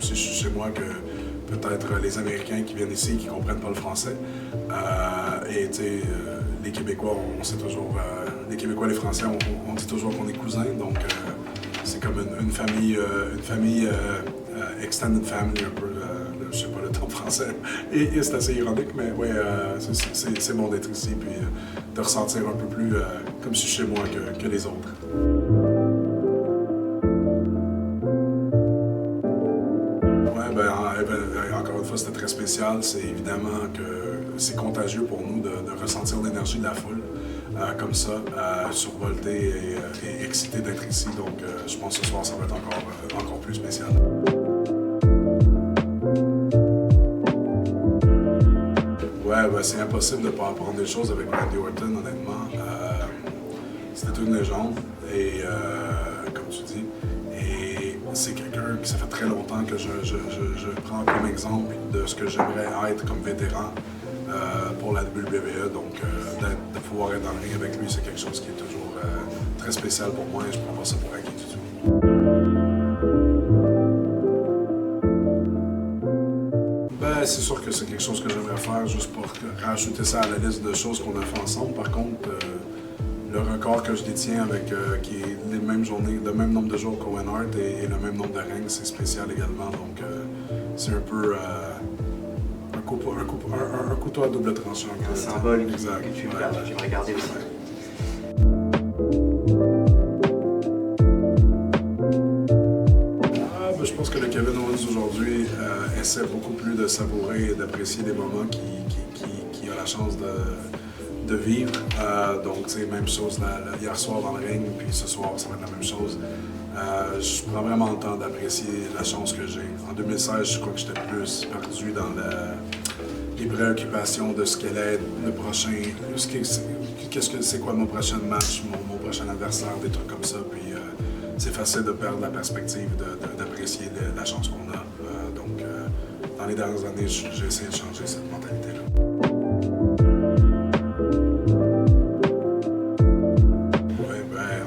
si je suis chez moi que peut-être les Américains qui viennent ici qui ne comprennent pas le français. Et tu sais, les Québécois, on sait toujours, les Québécois et les Français, on dit toujours qu'on est cousins, donc c'est comme une famille extended family un peu, je sais pas le terme français, et c'est assez ironique, mais oui, c'est bon d'être ici, puis de ressentir un peu plus comme si je suis chez moi que les autres. Ouais, encore une fois, c'était très spécial. C'est évidemment que c'est contagieux pour nous de ressentir l'énergie de la foule comme ça, survolté et excité d'être ici. Donc, je pense que ce soir, ça va être encore plus spécial. Ouais, c'est impossible de ne pas apprendre des choses avec Randy Orton, honnêtement. C'était une légende, et comme tu dis, et c'est quelqu'un qui ça fait très longtemps que je prends comme exemple de ce que j'aimerais être comme vétéran pour la WWE. Donc, de pouvoir être dans le ring avec lui, c'est quelque chose qui est toujours très spécial pour moi, et je ne prends pas ça pour acquis du tout. C'est sûr que c'est quelque chose que j'aimerais faire juste pour rajouter ça à la liste de choses qu'on a fait ensemble. Par contre, le record que je détiens avec qui est les mêmes journées, le même nombre de jours qu'Owen Hart et le même nombre de règnes, c'est spécial également. Donc c'est un peu un couteau à double tranchant. Un symbole exact. Que tu j'aimerais garder aussi. Ouais. Je pense que le Kevin Owens aujourd'hui essaie beaucoup plus de savourer et d'apprécier les moments qu'il a la chance de vivre. Donc, c'est même chose hier soir dans le ring, puis ce soir, ça va être la même chose. Je prends vraiment le temps d'apprécier la chance que j'ai. En 2016, je crois que j'étais plus perdu dans les préoccupations de ce qu'elle est le prochain, c'est quoi mon prochain match, mon prochain adversaire, des trucs comme ça. Puis, c'est facile de perdre la perspective d'apprécier la chance qu'on a. Donc, dans les dernières années, j'ai essayé de changer cette mentalité-là. Oui,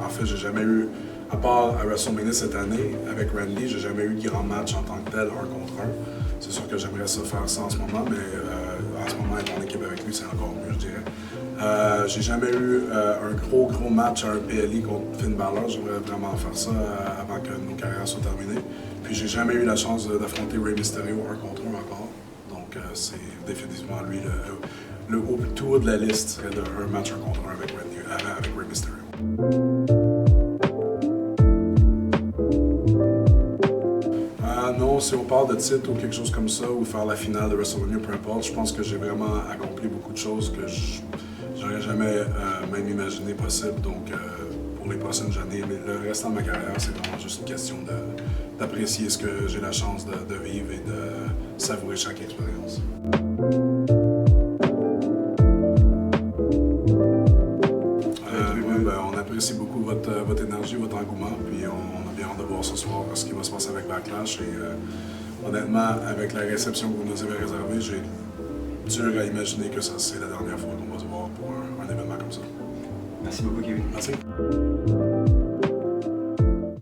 en fait, j'ai jamais eu, à part à WrestleMania cette année, avec Randy, j'ai jamais eu de grand match en tant que tel, 1 contre 1. C'est sûr que j'aimerais faire ça en ce moment, mais en ce moment, être en équipe avec lui, c'est encore mieux, je dirais. J'ai jamais eu un gros match à un PLI contre Finn Balor. J'aimerais vraiment faire ça avant que nos carrières soient terminées. Puis j'ai jamais eu la chance d'affronter Rey Mysterio 1 contre 1 encore. Donc c'est définitivement lui le haut tour de la liste serait un match 1 contre 1 avec Rey Mysterio. Non, si on parle de titre ou quelque chose comme ça, ou faire la finale de WrestleMania, peu importe, je pense que j'ai vraiment accompli beaucoup de choses que j'aurais jamais même imaginé possible. Donc, pour les prochaines années, mais le restant de ma carrière, c'est vraiment juste une question d'apprécier ce que j'ai la chance de vivre et de savourer chaque expérience. On apprécie beaucoup votre énergie, votre engouement, puis on a bien hâte de voir ce soir ce qui va se passer avec Backlash. Et honnêtement, avec la réception que vous nous avez réservée, j'ai dur à imaginer que ça c'est la dernière fois qu'on va se voir pour un événement comme ça. Merci beaucoup, Kevin. Merci.